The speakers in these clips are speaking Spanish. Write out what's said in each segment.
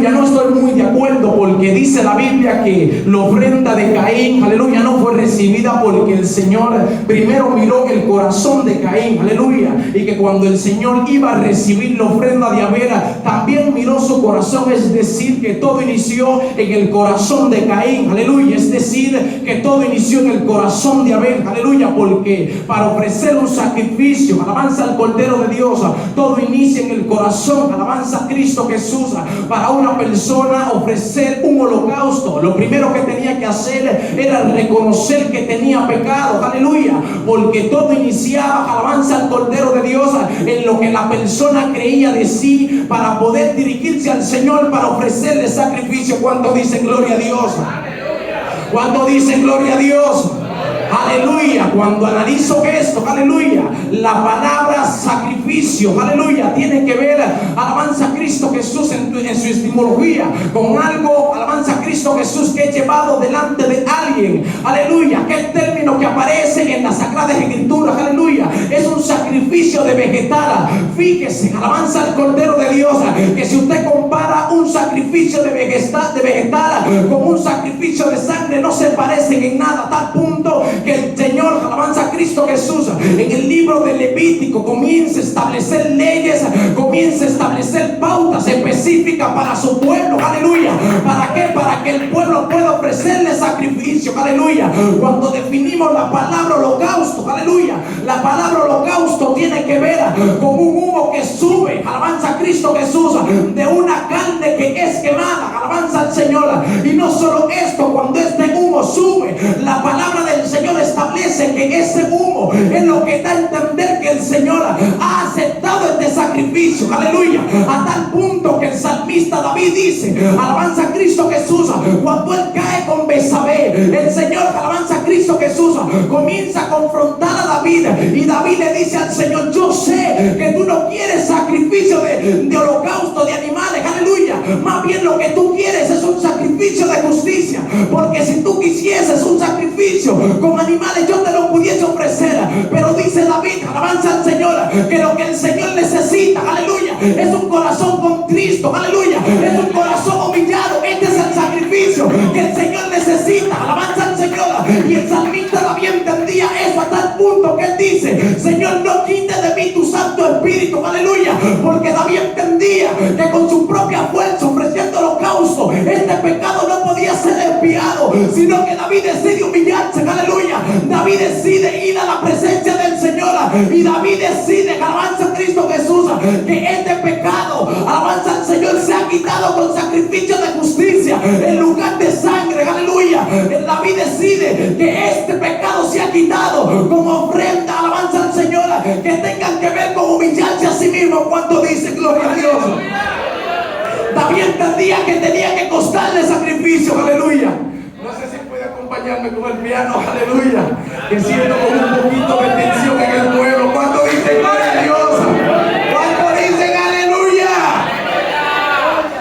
aleluya, no estoy muy de acuerdo, porque dice la Biblia que la ofrenda de Caín, aleluya, no fue recibida porque el Señor primero miró el corazón de Caín, aleluya, y que cuando el Señor iba a recibir la ofrenda de Abel, también miró su corazón, es decir, que todo inició en el corazón de Caín, aleluya, es decir, que todo inició en el corazón de Abel, aleluya, porque para ofrecer un sacrificio, alabanza al Cordero de Dios, todo inicia en el corazón, alabanza a Cristo Jesús. Para una persona ofrecer un holocausto, lo primero que tenía que hacer era reconocer que tenía pecado, aleluya, porque todo iniciaba, alabanza al Cordero de Dios, en lo que la persona creía de sí para poder dirigirse al Señor para ofrecerle sacrificio. ¿Cuánto dicen gloria a Dios? ¿Cuánto dicen gloria a Dios? Aleluya. Cuando analizo esto, aleluya, la palabra sacrificio, aleluya, tiene que ver, alabanza a Cristo Jesús en su etimología, con algo, alabanza a Cristo Jesús, que es llevado delante de alguien, aleluya. Aquel término que aparece en las Sagradas Escrituras, aleluya, es un sacrificio de vegetal. Fíjese, alabanza al Cordero de Dios, que si usted compara un sacrificio de vegetal con un sacrificio de sangre, no se parecen en nada, a tal punto que el Señor, alabanza a Cristo Jesús, en el libro de Levítico comienza a establecer leyes, comienza a establecer pautas específicas para su pueblo, aleluya. ¿Para qué? Para que el pueblo pueda ofrecerle sacrificio, aleluya. Cuando definimos la palabra holocausto, aleluya, la palabra holocausto tiene que ver con un humo que sube, alabanza a Cristo Jesús, de una carne que es quemada, alabanza al Señor. Y no solo esto, cuando este humo sube, la palabra del Señor establece que ese humo es lo que da a entender que el Señor ha aceptado este sacrificio, aleluya, a tal punto que el salmista David dice, alabanza a Cristo Jesús, cuando él cae con Betsabé, el Señor, alabanza a Cristo Jesús, comienza a confrontar a David, y David le dice al Señor, yo sé que tú no quieres sacrificio de holocausto de animales, aleluya, más bien lo que tú quieres es un sacrificio de justicia, porque si tú quisieses un sacrificio con animales, yo te lo pudiese ofrecer, pero dice David, alabanza al Señor, que lo que el Señor necesita, aleluya, es un corazón con Cristo, aleluya, es un corazón humillado. Este es el sacrificio que el Señor necesita, alabanza al Señor. Y el salmista David entendía eso a tal punto que él dice, Señor, no quites de mí tu Santo Espíritu, aleluya, porque David entendía que con su propia fuerza, ofreciendo holocausto, este pecado no podía ser expiado, sino que David decide humillarse, aleluya. David decide ir a la presencia del Señor, y David decide, alabanza a Cristo Jesús, que este pecado, alabanza al Señor, se ha quitado con sacrificio de justicia en lugar de sangre, aleluya. David decide que este pecado se ha quitado como ofrenda, alabanza al Señor, que tengan que ver con humillarse a sí mismo. ¿Cuánto dice gloria a Dios? David entendía que tenía que costarle sacrificio, aleluya. No sé si puede acompañarme con el piano, aleluya, que siento como un poquito de tensión en el pueblo. ¿Cuánto dicen gloria a Dios? ¿Cuánto dicen aleluya?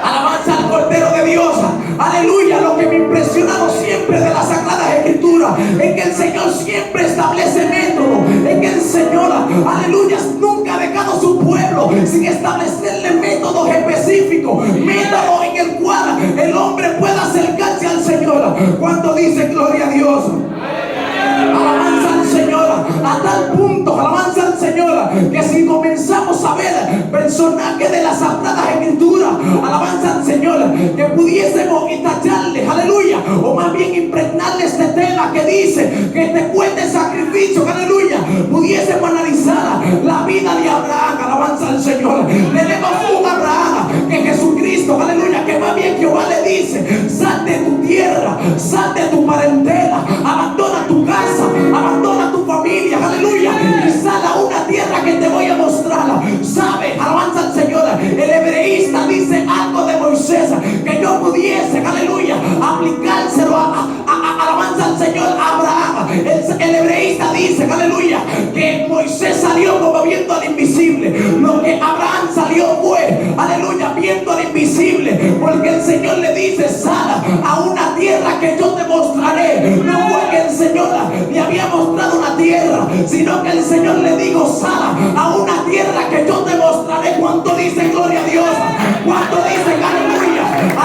Alabanza al Cordero de Dios, aleluya. Lo que me ha impresionado siempre de las Sagradas Escrituras es que el Señor siempre establece métodos, es que el Señor, aleluya, nunca ha dejado su pueblo sin establecerle métodos específicos, métodos en el cual el hombre pueda acercarse al Señor. ¿Cuánto dice gloria a Dios? Alabanza al Señor, a tal punto, alabanza al Señor, que si comenzamos a ver personajes de las Sagradas Escrituras, alabanza al Señor, que pudiésemos tallarles, aleluya, o más bien impregnarle este tema que dice que después del sacrificio, aleluya, pudiésemos analizar la vida de Abraham, alabanza al Señor. Tenemos un Abraham que Jesucristo, aleluya, que más bien Jehová le dice, sal de tu tierra, sal de tu parentela, abandona tu casa, abandona tu familia, aleluya, y sal a una tierra que te voy a mostrar. ¿Sabe? Alabanza al Señor. El hebreísta dice algo de Moisés que no pudiese, aleluya, aplicárselo alabanza al Señor a Abraham. El hebreísta dice, aleluya, que Moisés salió como viendo al invisible. Lo que Abraham salió fue, aleluya, viendo al invisible, porque el Señor le dice, sal a una tierra que yo te mostraré. No fue que el Señor le había mostrado una tierra, sino que el Señor le dijo, sal a una tierra que yo te mostraré. ¿Cuánto dice gloria a Dios? ¿Cuánto dice aleluya?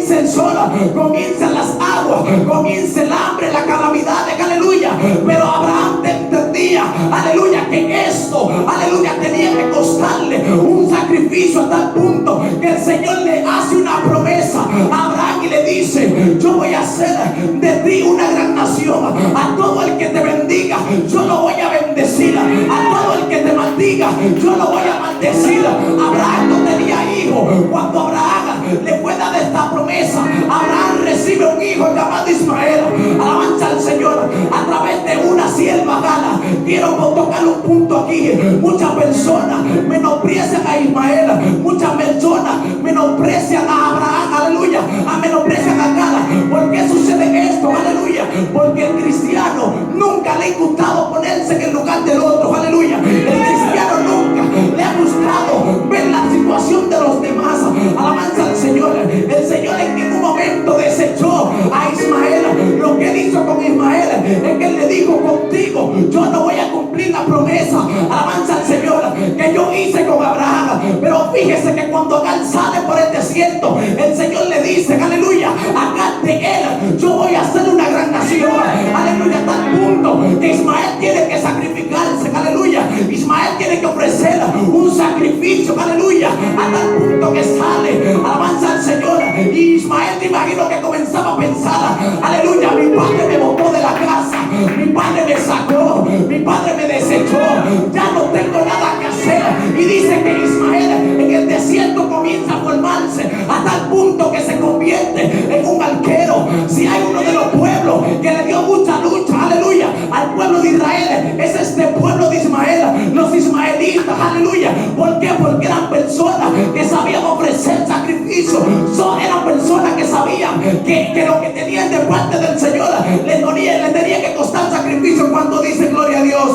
comienza el sol, comienzan las aguas, comienza el hambre, la calamidad, aleluya. Pero Abraham entendía, aleluya, que esto, aleluya, tenía que costarle un sacrificio a tal punto que el Señor le hace una promesa a Abraham y le dice: yo voy a hacer de ti una gran nación. A todo el que te bendiga, yo lo voy a bendecir. A todo el que te maldiga, yo lo voy a maldecir. Abraham no tenía hijo. Cuando Abraham le fue dada esta promesa, Abraham recibe un hijo llamado Ismael. Alabanza al Señor, a través de una sierva Gala. Quiero tocar un punto aquí. Muchas personas menosprecian a Ismael, muchas personas menosprecian a Abraham, aleluya, menosprecian a Gala. ¿Por qué sucede esto? Aleluya, porque el cristiano nunca le ha gustado ponerse en el lugar del otro, aleluya. El cristiano nunca le ha gustado ver la situación de los demás. Alabanza al Señor. El Señor en ningún momento desechó a Ismael. Lo que él hizo con Ismael es que él le dijo: contigo yo no voy a cumplir la promesa, alabanza al Señor, que yo hice con Abraham. Pero fíjese que cuando Agar sale por el desierto, el Señor le dice, aleluya, acá de él yo voy a hacer una gran nación, aleluya, a tal punto que Ismael tiene que sacrificarse, aleluya. Ismael tiene que ofrecer un sacrificio, aleluya, a tal punto que sale, alabanza al Señor. Y Ismael, te imagino que comenzaba a pensar, aleluya, mi padre me botó de la casa, mi padre me sacó, mi padre me desechó, ya no tengo nada que hacer. Y dice que Ismael en el desierto comienza a formarse a tal punto que se convierte en un arquero. Si hay uno de los pueblos que le dio mucha lucha, aleluya, al pueblo de Israel, es este pueblo de Ismael, los ismaelitas, aleluya. ¿Por qué? Porque eran personas que sabían ofrecer sacrificio, eran personas que sabían que lo que tenían de parte del Señor le tenía que costar sacrificio. Cuando dice gloria a Dios,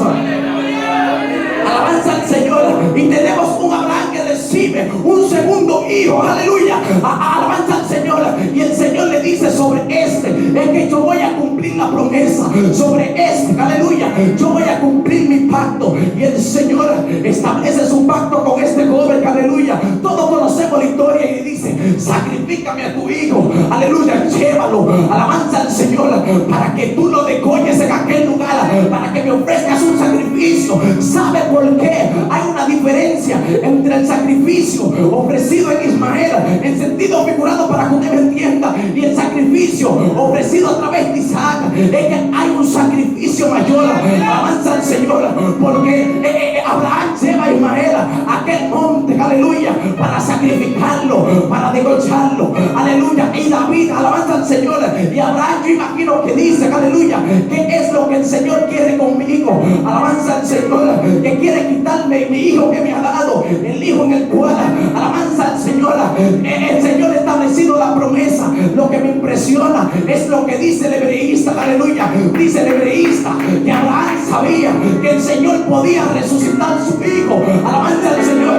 alabanza al Señor. Y tenemos un Abraham que recibe un segundo hijo, aleluya, alabanza al Señor. Y el Señor le dice: sobre este es que yo voy a cumplir la promesa, sobre este, aleluya, yo voy a cumplir mi pacto. Y el Señor establece su pacto con este joven, aleluya. Todos conocemos la historia y dice: sacrifícame a tu hijo, aleluya, llévalo, alabanza al Señor, para que tú lo degoñes en aquel lugar, para que me ofrezcas un sacrificio. ¿Sabe por qué? Hay una diferencia entre el sacrificio ofrecido en Ismael, en sentido figurado para que usted me entienda, y el sacrificio ofrecido a través de Isaac. Es que hay un sacrificio mayor, alabanza al Señor, porque Abraham lleva a Ismael a aquel monte, aleluya, para sacrificarlo, para degollarlo, aleluya. Y David, alabanza al Señor, y Abraham, yo imagino que dice, aleluya, ¿qué es lo que el Señor quiere conmigo? Alabanza al Señor, que quiere quitarme mi hijo que me ha dado, el hijo en el cual, alabanza al Señor, el Señor ha establecido la promesa. Lo que me impresiona es lo que dice el hebreísta, aleluya. Dice el hebreísta que Abraham sabía que el Señor podía resucitar su hijo, alabanza al Señor.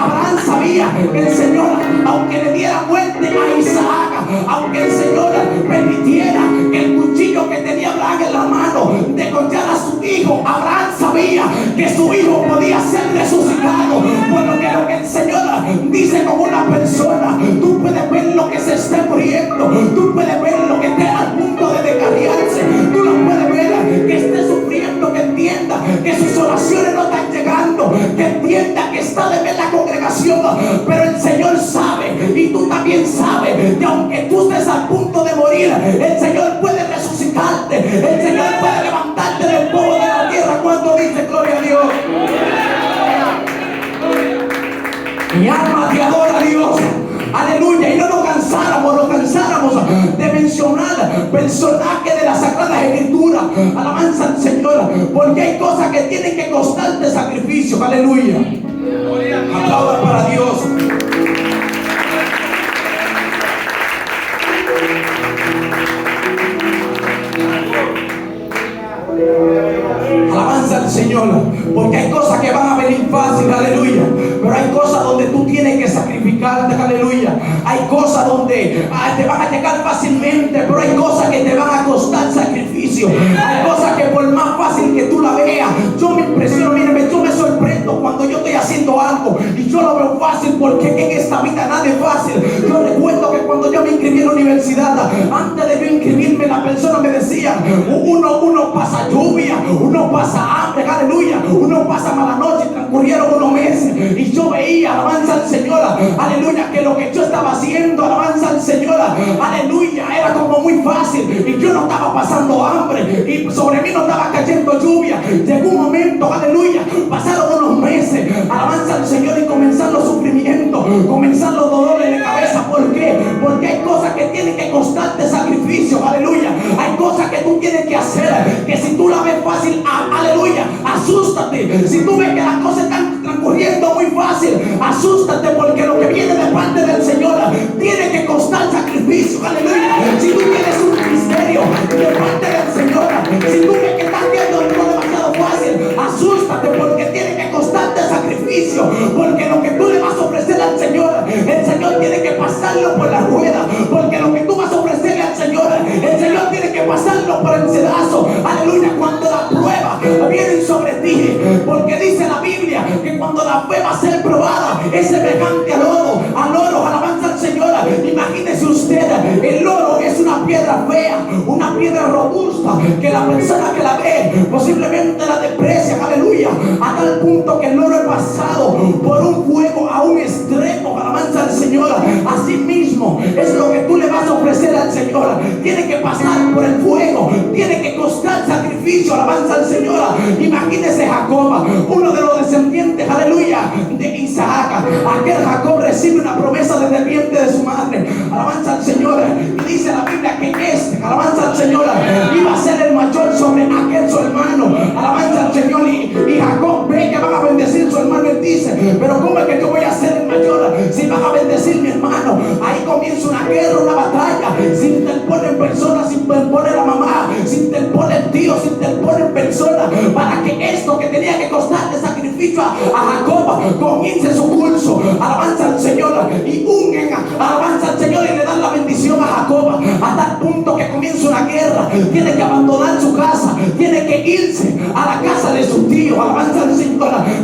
Abraham sabía que el Señor, aunque le diera muerte a Isaac, aunque el Señor permitiera que el cuchillo que tenía Abraham en la mano degollara a su hijo, Abraham sabía que su hijo podía ser resucitado. Por lo que el Señor dice con una persona: tú puedes ver lo que se esté muriendo, tú puedes ver lo que esté al punto de descarriarse, tú lo puedes ver que esté sufriendo, que entienda que sus oraciones no están llegando, que entienda que está de ver la congregación. Pero el Señor sabe, y tú también sabes, que aunque tú estés al punto de morir, el Señor puede resucitarte, el Señor puede levantarte del polvo de la tierra. Cuando dice gloria a Dios, mi alma te adora a Dios, aleluya. Y no nos cansáramos de mencionar personajes de la Sagrada Escritura, alabanza al Señor, porque hay cosas que tienen que costarte sacrificio, aleluya. Aplauda para Dios. Alabanza al Señor, porque hay cosas que van a venir fácil, aleluya, pero hay cosas donde tú tienes que sacrificarte, aleluya. Hay cosas donde te van a llegar fácilmente, pero hay cosas que te van a costar sacrificio. Hay cosas que por más fácil que tú la veas, yo me impresiono, míreme, yo me sorprendo cuando yo estoy haciendo algo y yo lo veo fácil, porque en esta vida nada es fácil. Yo recuerdo que cuando yo me inscribí en la universidad, antes de yo inscribirme, la persona me decía, uno pasa lluvia, uno pasa hambre, aleluya, uno pasa mala noche. Transcurrieron unos meses y yo veía, alabanza al Señor, aleluya, que lo que yo estaba haciendo, alabanza al Señor, aleluya, era como muy fácil y yo no estaba pasando hambre y sobre mí no estaba cayendo lluvia. Llegó un momento, aleluya, pasaron unos meses, alabanza al Señor, y comenzaron los sufrimientos, comenzaron los dolores de cabeza. ¿Por qué? Porque hay cosas que tienen que costarte sacrificio, aleluya. Hay cosas que tú tienes que hacer, que si tú la ves fácil, aleluya, asústate. Si tú ves que las cosas están transcurriendo muy fácil, asústate, porque lo que viene de parte del Señor tiene que costar sacrificio, aleluya. Si tú tienes un ministerio de parte del Señor, si tú ves que estás viendo algo demasiado fácil, asústate, porque tiene que costarte sacrificio, porque lo que tú le vas a ofrecer al Señor, el Señor tiene que pasarlo por la rueda, porque lo que tú vas a ofrecerle al Señor, el Señor tiene que pasarlo por el sedazo, aleluya. Cuando la prueba viene sobre ti, porque dice la Biblia que cuando la fe va a ser probada es semejante al oro, alabanza al Señor. Imagínese usted, el oro es una piedra fea, una piedra robusta, que la persona que la ve posiblemente la deprecia, aleluya, a tal punto que el oro es pasado por un fuego a un extremo, alabanza al Señor. Así mismo es lo que tú le vas a ofrecer al Señor, tiene que pasar por el fuego, tiene que costar sacrificio, alabanza al Señor. Imagínese Jacob, uno de los descendientes, aleluya, de Isaac. Aquel Jacob recibe una promesa desde el vientre de su madre, alabanza al Señor, y dice la Biblia que alabanza al Señor, iba a ser el mayor sobre aquel su hermano, alabanza al Señor. Y Jacob ve que van a bendecir su hermano y dice, pero ¿cómo es que yo voy a ser el mayor si van a bendecir mi hermano? Ahí comienza una guerra, una batalla. Se interponen personas, se interpone la mamá, se interpone el tío, se interponen personas para que esto que tenía que costarle sacrificio a Jacob comience su curso, alabanza al Señor, y ungen, alabanza al Señor, y le dan la bendición a Jacob, a tal punto que comienza una guerra. Tiene que abandonar su casa, tiene que irse a la casa de su tío, alabanza al Señor.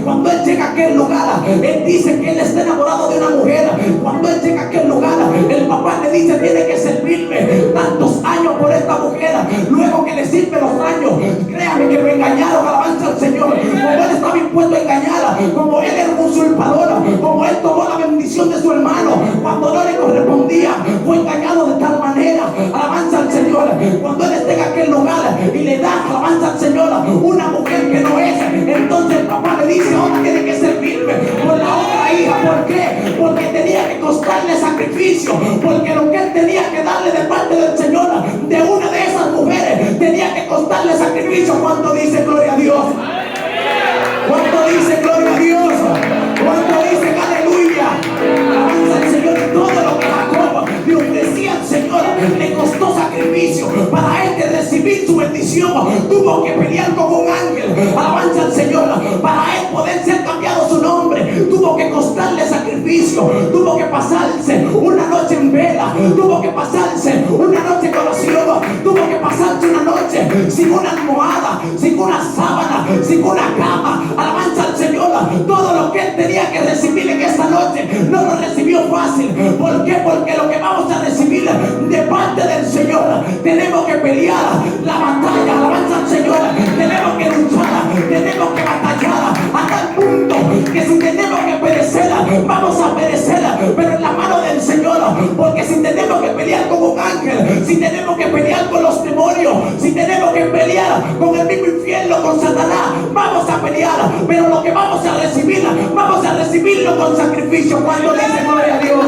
Cuando él llega a aquel lugar, él dice que él está enamorado de una mujer. Cuando él llega a aquel lugar, el papá le dice, tiene que servirme tantos años por esta mujer. Luego que le sirve los años, créame que lo engañaron, alabanza al Señor. Como él estaba impuesto a engañar, como él era un usurpador, como él tomó la bendición de su hermano cuando no le correspondía, fue engañado de tal manera, alabanza al Señor. Cuando él está en aquel lugar y le da, alabanza al Señor, una mujer que no es, entonces el papá le dice, ahora tiene que servirme por la otra hija. ¿Por qué? Porque tenía que costarle sacrificio, porque lo que él tenía que darle de parte del Señor, de una de esas mujeres, tenía que costarle sacrificio. ¿Cuánto dice gloria a Dios? ¿Cuánto dice gloria a Dios? ¿Cuánto dice aleluya? Alabanza al Señor. Y todo lo que Jacob le ofrecía al Señor le costó sacrificio. Para él de recibir su bendición, tuvo que pelear con un ángel, alabanza al Señor. Para él poder ser cambiado su nombre, tuvo que costarle sacrificio, tuvo que pasarse una noche en vela, tuvo que pasarse una noche con oración, tuvo que pasarse una noche sin una almohada, sin una sábana, sin una cama, alabanza al Señor. Todo lo que él tenía que recibir en esta noche no lo recibió fácil. ¿Por qué? Porque lo que vamos a recibir de parte del Señor, tenemos que pelear la batalla, alabanza al Señor, tenemos que luchar, tenemos que batallar a tal punto que si tenemos que perecer, vamos a perecer, pero en la mano del Señor. Porque si tenemos que pelear con un ángel, si tenemos que pelear con los demonios, si tenemos que pelear con el mismo infierno, con Satanás, vamos a pelear, pero lo que vamos a recibir, vamos a recibirlo con sacrificio. ¿Cuánto dicen gloria a Dios?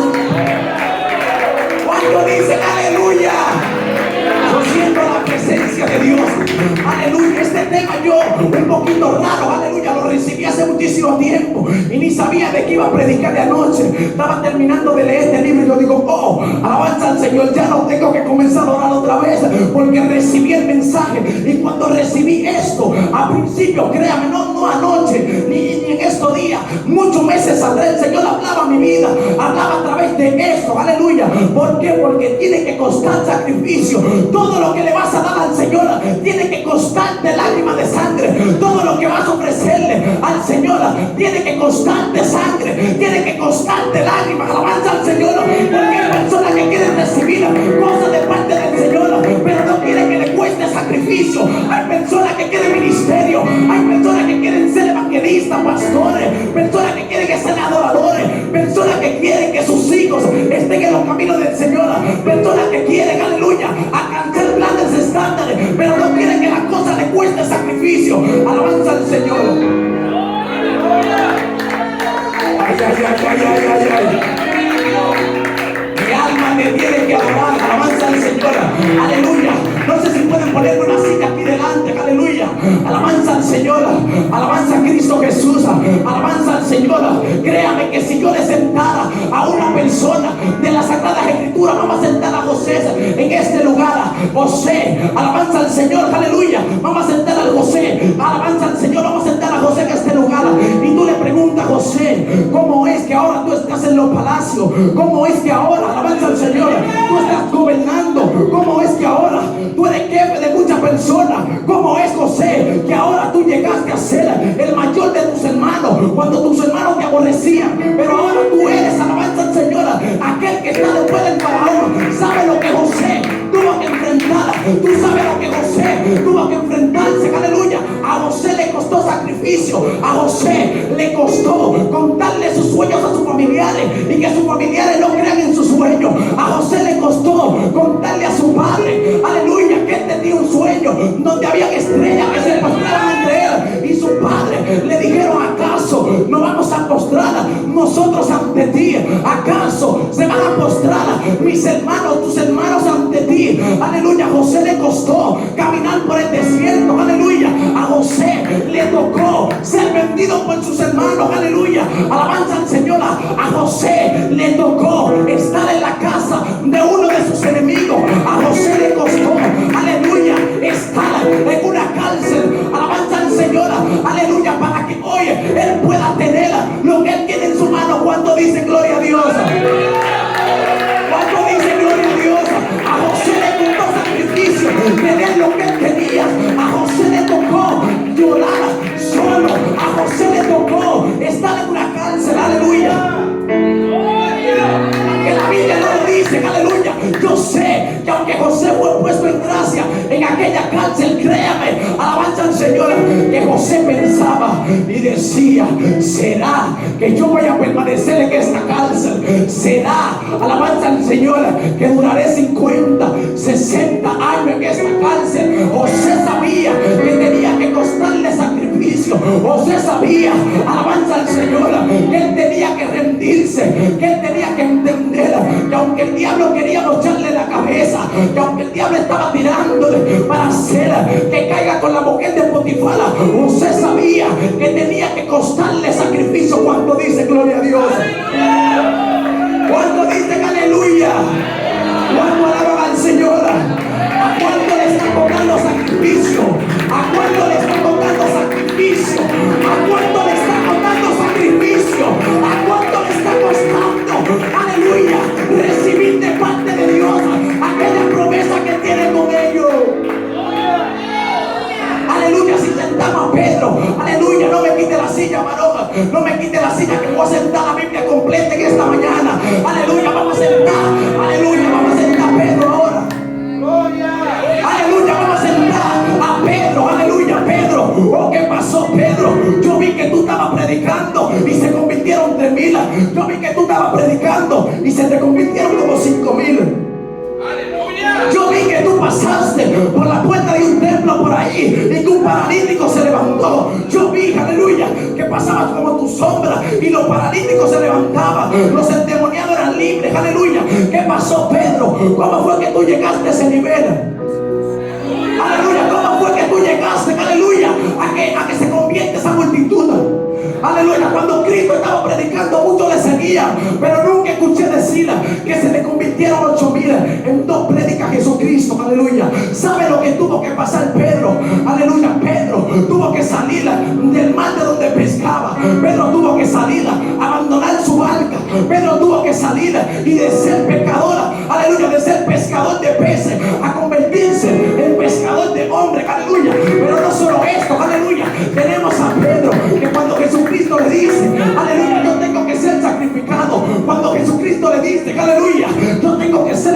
¿Cuánto dicen aleluya? Yo siento la presencia de Dios, aleluya. Este tema yo un poquito raro, aleluya, lo recibí hace muchísimo tiempo y ni sabía de qué iba a predicar de anoche. Estaba terminando de leer este libro y yo digo, oh, alabanza al Señor, ya no tengo que comenzar a orar otra vez, porque recibí el mensaje. Y cuando recibí esto, a principio, créame, no anoche, ni en estos días, muchos meses atrás, el Señor hablaba a mi vida, hablaba a través de esto, aleluya. ¿Por qué? Porque tiene que costar sacrificio. Todo lo que le vas a dar al Señor tiene que costarte lágrimas de sangre. Todo lo que vas a ofrecerle al Señor tiene que costarte sangre, tiene que costarte lágrimas, alabanza al Señor. Porque hay personas que quiere recibir cosas de parte del Señor, pero no quiere que le cueste sacrificio. Hay personas que quieren ministerio, hay personas que quieren ser evangelistas, pastores, personas que quieren ser adoradores, personas que quieren que sus hijos estén en los caminos del Señor, personas que quieren, aleluya, alcanzar grandes estándares, pero no quieren que las cosas le cueste sacrificio. Alabanza al Señor. Ay, ay, ay, ay, ay, ay, ay. Mi alma te tiene que adorar. Alabanza al Señor. Aleluya. No sé si pueden ponerme una silla aquí delante. Aleluya. Alabanza al Señor. Alabanza a Cristo Jesús. Alabanza al Señor. Créame que si yo le sentara a una persona de las Sagradas Escrituras, vamos a sentar a José en este lugar. José. Alabanza al Señor. Aleluya. Vamos a sentar a José. Alabanza al Señor. Vamos a sentar a José en este lugar. Y tú le preguntas, José, ¿cómo es que ahora tú estás en los palacios? ¿Cómo es que ahora, alabanza al Señor, tú estás gobernando? ¿Cómo es que ahora tú eres jefe de muchas personas? ¿Cómo es, José, que ahora tú llegaste a ser el mayor de tus hermanos cuando tus hermanos te aborrecían? Pero ahora tú eres, alabanza al Señor, aquel que está después del faraón. ¿Sabe lo que José tuvo que enfrentar? Tú sabes lo que José tuvo que enfrentarse. Aleluya. A José le costó sacrificio. A José le costó contarle sus sueños a sus familiares y que sus familiares no crean en sus sueños. A José le costó contarle a su padre, aleluya, que él tenía un sueño donde había estrellas que se postraban entre él y su padre. Le dijeron, ¿acaso no vamos a postrar nosotros ante ti? ¿Acaso se van a postrar mis hermanos, tus hermanos ante ti? Aleluya. A José le costó caminar por el desierto. Aleluya. A José le tocó ser vendido por sus hermanos. Aleluya. Alabanza al Señor. A José le tocó estar en la casa de uno de sus enemigos. A José le costó, aleluya, estar en una cárcel. Alabanza al Señor. Aleluya. Para que hoy él pueda tener lo que él tiene en su mano. ¿Cuánto dice gloria a Dios? ¿Cuánto dice gloria a Dios? A José le costó sacrificio tener lo que él tenía. A José le tocó llorar solo. A José le tocó estar en una cárcel. Aleluya. Que la Biblia no lo dice. Aleluya. Yo sé que aunque José fue puesto en gracia en aquella cárcel, créame, alabanza al Señor, que José pensaba y decía, ¿será que yo voy a permanecer en esta cárcel? ¿Será, alabanza al Señor, que duraré 50, 60 años en esta cárcel? José sabía que tenía que costarle sacrificio. José sabía, alabanza al Señor, que él tenía que rendirse, que él tenía que entender que aunque el diablo quería mocharle la cabeza, que aunque el diablo estaba tirándole para hacer que caiga con la mujer de Potifar, José sabía que tenía que costarle sacrificio. ¿Cuánto dice gloria a Dios? ¿Cuánto dicen aleluya? ¿Cuánto alaban al Señor? ¿A cuánto le están cobrando sacrificio? ¿A cuánto le están cobrando sacrificio? ¿A cuánto le están cobrando sacrificio? ¿A cuánto le está costando, aleluya, recibir de parte de Dios aquella promesa que tiene con ellos? Aleluya. Si sentamos a Pedro, aleluya, no me quite la silla, varón, no me quite la silla, que voy a sentar la Biblia completa en esta mañana. Aleluya. Vamos a sentar, aleluya, vamos a sentar a Pedro ahora. Aleluya. Vamos a sentar a Pedro. Aleluya. Pedro, oh, ¿qué pasó, Pedro? Yo vi que tú estabas predicando y se convirtieron 3,000. Yo vi que tú estabas predicando y se te convirtieron como 5,000. Yo vi que tú pasaste por la puerta de un templo por ahí y que un paralítico se levantó. Yo vi, aleluya, que pasabas como tu sombra y los paralíticos se levantaban. Los endemoniados eran libres. Aleluya. ¿Qué pasó, Pedro? ¿Cómo fue que tú llegaste a ese nivel? Aleluya. ¿Cómo fue que tú llegaste, aleluya, a que se convierte esa multitud? Aleluya. Cuando Cristo estaba predicando, muchos le seguían, pero nunca escuché decir que se le convirtieron 8,000 en 2 prédicas a Jesucristo. Aleluya. ¿Sabe lo que tuvo que pasar Pedro? Aleluya. Pedro tuvo que salir del mar de donde pescaba. Pedro tuvo que salir, abandonar su barca. Pedro tuvo que salir y de ser pecador, aleluya, de ser pescador de peces, a convertirse en pescador de hombres. Aleluya. Pero no solo esto, aleluya. Tenemos a Pedro que cuando Jesucristo le dice, aleluya, yo tengo que ser sacrificado. Cuando Jesucristo le dice, aleluya, yo tengo que ser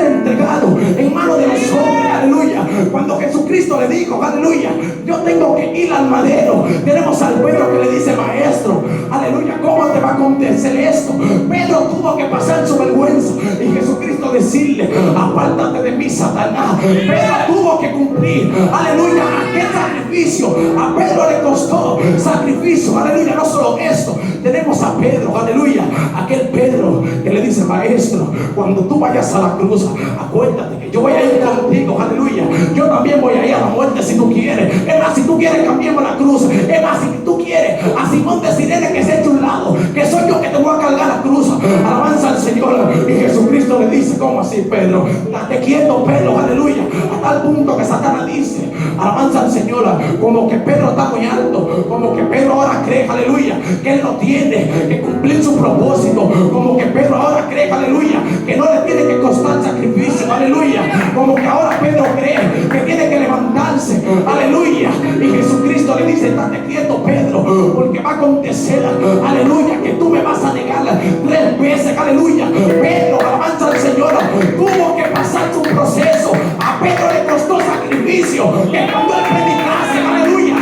le dijo, aleluya, yo tengo que ir al madero. Tenemos al Pedro que le dice, maestro, aleluya, ¿cómo te va a acontecer esto? Pedro tuvo que pasar su vergüenza y Jesucristo decirle, apártate de mí, Satanás. Pedro tuvo que cumplir, aleluya, aquel sacrificio. A Pedro le costó sacrificio, aleluya. No solo esto, tenemos a Pedro, aleluya, aquel Pedro que le dice, maestro, cuando tú vayas a la cruz, acuérdate que yo voy a ir contigo, aleluya. Yo también voy a ir a la muerte si tú quieres. Es más, si tú quieres, cambiemos la cruz. Es más, si tú quieres, a Simón de Sirene que se eche un lado, que soy yo que te voy a cargar la cruz. Alabanza al Señor. Y Jesucristo le dice, ¿cómo así, Pedro? Date quieto, Pedro, aleluya. A tal punto que Satanás dice, alabanza al Señor, como que Pedro está muy alto, como que Pedro ahora cree, aleluya, que él no tiene que cumplir su propósito, como que Pedro ahora cree, aleluya, que no le tiene que costar sacrificio, aleluya, como que ahora Pedro cree que tiene que levantarse, aleluya. Y Jesucristo le dice, date quieto, Pedro, porque va a acontecer, aleluya, que tú me vas a negar 3 veces, aleluya. Pedro, alabanza al Señor, tuvo que pasar su proceso. A Pedro le costó sacrificio, que cuando él predicase, aleluya,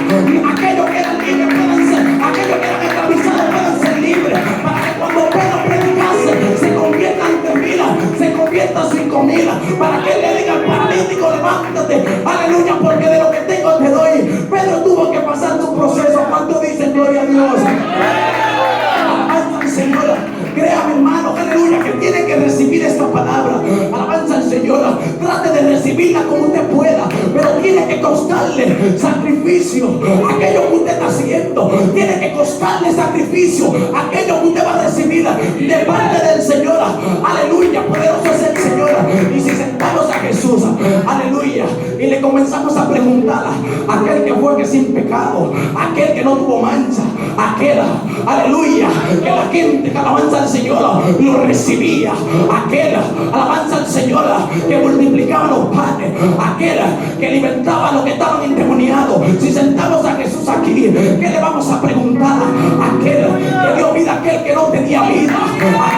aquellos que eran libres puedan ser, aquellos que eran esclavizados puedan ser libres, para que cuando Pedro predicase se conviertan en vida, se conviertan 5,000, para que él le diga al paralítico, levántate, aleluya, porque de lo que tengo te doy. Pedro tuvo que pasar su proceso. ¿Cuánto dicen gloria a Dios? Alabanza al Señor. Créame, hermano, aleluya, que tiene que recibir esta palabra. Alabanza al Señor. Trate de recibirla como usted pueda, pero tiene que costarle sacrificio aquello que usted está haciendo. Tiene que costarle sacrificio aquello que usted va a recibir de parte del Señor. Aleluya, poderoso es el Señor. Y si sentamos a Jesús, aleluya, y le comenzamos a preguntar a aquel que fue que sin pecado, aquel que no tuvo mancha, aquel, aleluya, que la gente que alabanza al Señor lo recibía, aquel, alabanza al Señor, que multiplicaba los panes, aquel que libertaba a los que estaban endemoniados. Si sentamos a Jesús aquí, ¿qué le vamos a preguntar? Aquel que dio vida a aquel que no tenía vida,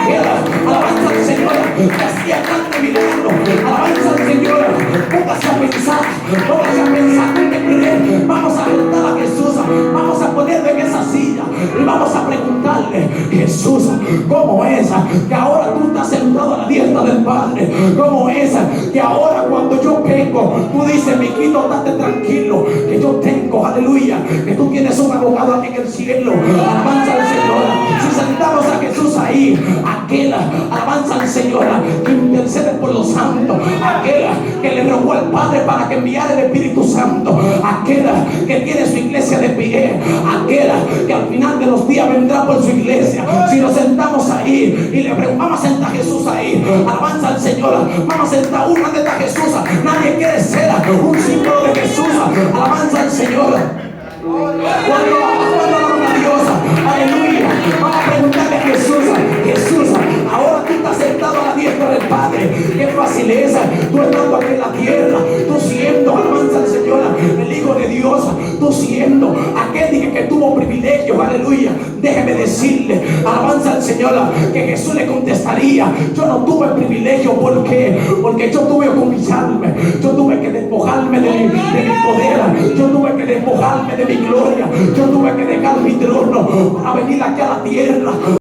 aquel, alabanza al Señor, que hacía tanto milagro, alabanza al Señor. Póngase a pensar, ¿qué cree? Vamos a preguntar a Jesús, vamos a ponerle en esa silla y vamos a preguntarle, Jesús, ¿cómo es que ahora tú estás sentado a la diestra del Padre? ¿Cómo es que ahora cuando yo peco, tú dices, Miquito, estate tranquilo, que yo tengo, aleluya, que tú tienes un abogado aquí en el cielo? Alabanza al Señor. Si sentamos a Jesús ahí, aquel, alabanza al Señor, que intercede por los santos, aquel que le rogó al Padre para que enviara el Espíritu Santo, aquel que tiene su iglesia de pie, aquel que al final de los días vendrá por su iglesia. Si nos sentamos ahí y le preguntamos, vamos a sentar a Jesús ahí, alabanza al Señor, vamos a sentar una de estas Jesús. Nadie quiere ser un símbolo de Jesús, alabanza al Señor. Cuando vamos a Dios, aleluya, vamos a preguntarle a Jesús, Jesús, ahora tú estás sentado a la diestra del Padre. Qué fácil es tú estando aquí en la tierra, tú siendo, alabanza al Señor, el Hijo de Dios, tú siendo aquel que tuvo privilegio, aleluya. Déjeme decirle, alabanza al Señor, que Jesús le contestaría, yo no tuve privilegio. ¿Por qué? Porque yo tuve que humillarme, yo tuve que despojarme de mi poder, yo tuve que despojarme de mi gloria, yo tuve que dejar mi trono para venir aquí a la tierra.